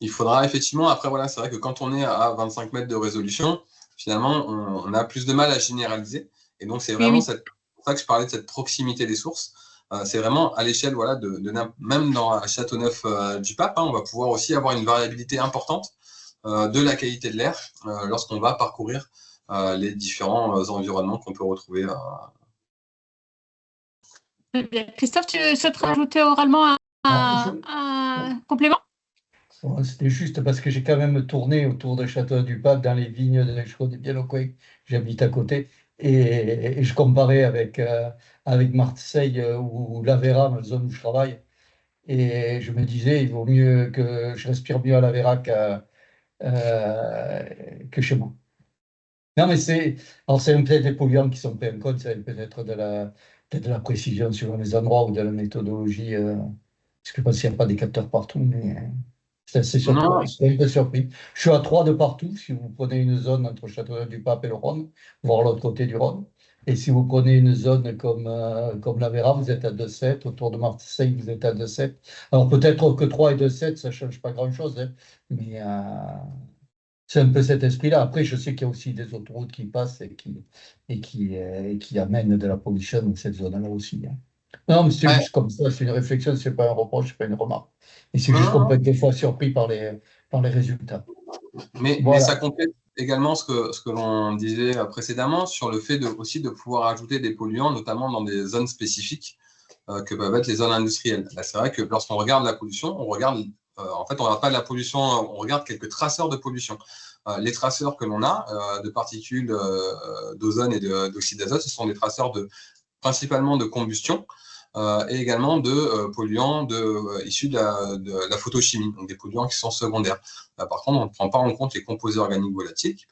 il faudra effectivement, après voilà, c'est vrai que quand on est à 25 mètres de résolution, finalement, on a plus de mal à généraliser. Et donc, c'est vraiment c'est pour ça que je parlais de cette proximité des sources. C'est vraiment à l'échelle, voilà, même dans Châteauneuf-du-Pape, hein, on va pouvoir aussi avoir une variabilité importante de la qualité de l'air lorsqu'on va parcourir les différents environnements qu'on peut retrouver. Très bien. Christophe, tu souhaites rajouter oralement un complément? C'était juste parce que j'ai quand même tourné autour de Château-du-Pape dans les vignes de je connais bien le coin, j'habite à côté, et je comparais avec Marseille ou l'Aveyra, la zone où je travaille, et je me disais, il vaut mieux que je respire mieux à l'Aveyra que chez moi. Non, mais c'est peut-être des polluants qui sont pris en compte, c'est peut-être de la précision sur les endroits ou de la méthodologie, parce que je pense qu'il n'y a pas des capteurs partout, mais c'est assez surprenant, je suis un peu surpris. Je suis à 3 de partout, si vous prenez une zone entre Châteauneuf-du-Pape et le Rhône, voire l'autre côté du Rhône, et si vous prenez une zone comme l'Aveyra, vous êtes à 2,7, autour de Marseille, vous êtes à 2,7. Alors peut-être que 3 et 2,7, ça ne change pas grand-chose, hein, mais... c'est un peu cet esprit-là. Après, je sais qu'il y a aussi des autoroutes qui passent et qui amènent de la pollution dans cette zone-là aussi. Hein. Non, mais c'est juste comme ça, c'est une réflexion, c'est pas un reproche, c'est pas une remarque. Et c'est juste qu'on peut être des fois surpris par les résultats. Mais ça complète également ce que l'on disait précédemment sur le fait aussi de pouvoir ajouter des polluants, notamment dans des zones spécifiques que peuvent être les zones industrielles. Là, c'est vrai que lorsqu'on regarde la pollution, on regarde, en fait, on ne regarde pas la pollution, on regarde quelques traceurs de pollution. Les traceurs que l'on a de particules d'ozone et d'oxyde d'azote, ce sont des traceurs principalement de combustion et également de polluants issus de la photochimie, donc des polluants qui sont secondaires. Par contre, on ne prend pas en compte les composés organiques volatiles qui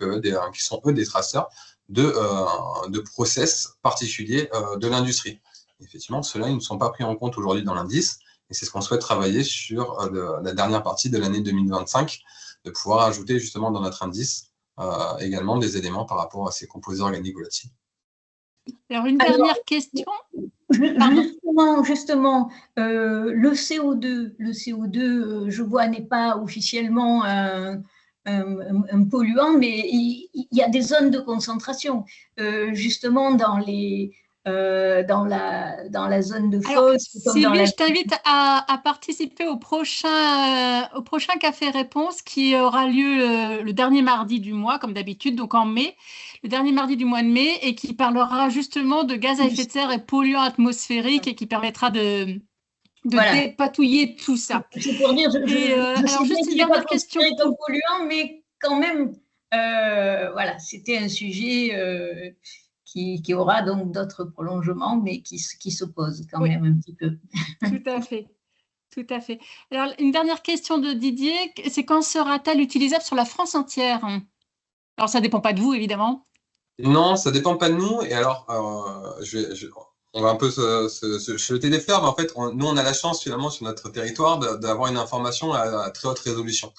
sont eux des traceurs de process particuliers de l'industrie. Effectivement, ceux-là, ils ne sont pas pris en compte aujourd'hui dans l'indice, et c'est ce qu'on souhaite travailler sur la dernière partie de l'année 2025, de pouvoir ajouter justement dans notre indice également des éléments par rapport à ces composés organiques volatiles. Alors, une dernière question. Justement, le CO2, je vois, n'est pas officiellement un polluant, mais il y a des zones de concentration, justement dans la zone de fosse. Sylvie, je t'invite à participer au prochain café-réponse qui aura lieu le dernier mardi du mois, comme d'habitude, donc en mai, le dernier mardi du mois de mai, et qui parlera justement de gaz à effet de serre et polluants atmosphériques et qui permettra de dépatouiller tout ça. C'est pour dire, alors juste une dernière question. Comme polluant, mais quand même, voilà, c'était un sujet qui aura donc d'autres prolongements, mais qui s'opposent quand même un petit peu. Tout à fait. Tout à fait. Alors, une dernière question de Didier, c'est quand sera-t-elle utilisable sur la France entière? Alors, ça ne dépend pas de vous, évidemment. Non, ça ne dépend pas de nous. Et alors, on va un peu se jeter des fleurs, mais en fait, nous, on a la chance, finalement, sur notre territoire, d'avoir une information à très haute résolution.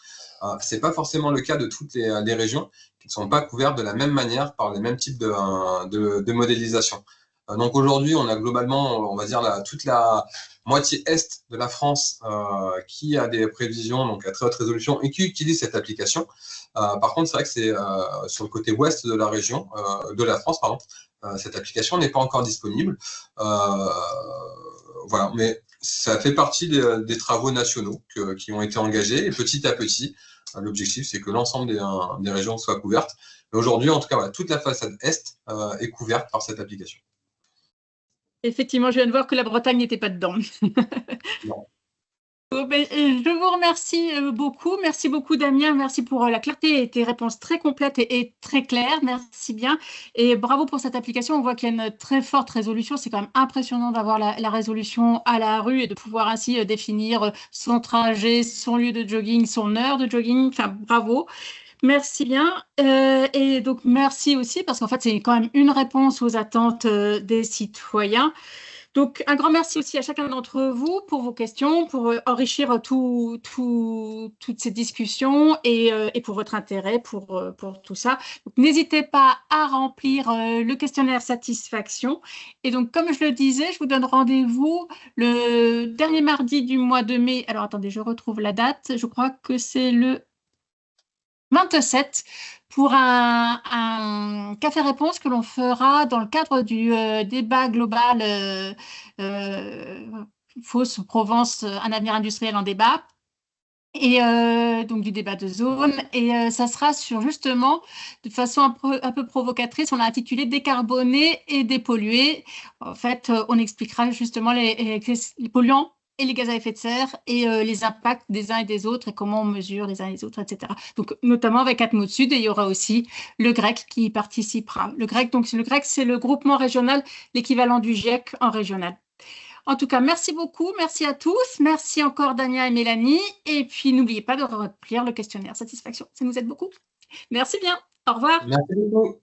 Ce n'est pas forcément le cas de toutes les régions qui ne sont pas couvertes de la même manière par les mêmes types de modélisation. Donc aujourd'hui, on a globalement, on va dire, toute la moitié est de la France qui a des prévisions donc à très haute résolution et qui utilise cette application. Par contre, c'est vrai que c'est sur le côté ouest de la région, de la France, pardon, cette application n'est pas encore disponible. Voilà, mais ça fait partie des travaux nationaux qui ont été engagés, et petit à petit, l'objectif, c'est que l'ensemble des régions soient couvertes. Mais aujourd'hui, en tout cas, voilà, toute la façade est est couverte par cette application. Effectivement, je viens de voir que la Bretagne n'était pas dedans. Non. Je vous remercie beaucoup. Merci beaucoup, Damien. Merci pour la clarté et tes réponses très complètes et très claires. Merci bien. Et bravo pour cette application. On voit qu'il y a une très forte résolution. C'est quand même impressionnant d'avoir la résolution à la rue et de pouvoir ainsi définir son trajet, son lieu de jogging, son heure de jogging. Enfin, bravo. Merci bien. Et donc, merci aussi parce qu'en fait, c'est quand même une réponse aux attentes des citoyens. Donc, un grand merci aussi à chacun d'entre vous pour vos questions, pour enrichir toutes ces discussions et pour votre intérêt pour tout ça. N'hésitez pas à remplir le questionnaire satisfaction. Et donc, comme je le disais, je vous donne rendez-vous le dernier mardi du mois de mai. Alors, attendez, je retrouve la date. Je crois que c'est le 27 pour un café-réponse que l'on fera dans le cadre du débat global Fosse Provence, un avenir industriel en débat, et donc du débat de zone. Et ça sera sur justement, de façon un peu provocatrice, on l'a intitulé « Décarboner et dépolluer ». En fait, on expliquera justement les polluants et les gaz à effet de serre et les impacts des uns et des autres et comment on mesure les uns et les autres, etc. Donc, notamment avec Atmos Sud, et il y aura aussi le GREC qui y participera. Le GREC, c'est le groupement régional, l'équivalent du GIEC en régional. En tout cas, merci beaucoup, merci à tous, merci encore Dania et Mélanie, et puis n'oubliez pas de remplir le questionnaire satisfaction, ça nous aide beaucoup. Merci bien, au revoir. Merci beaucoup.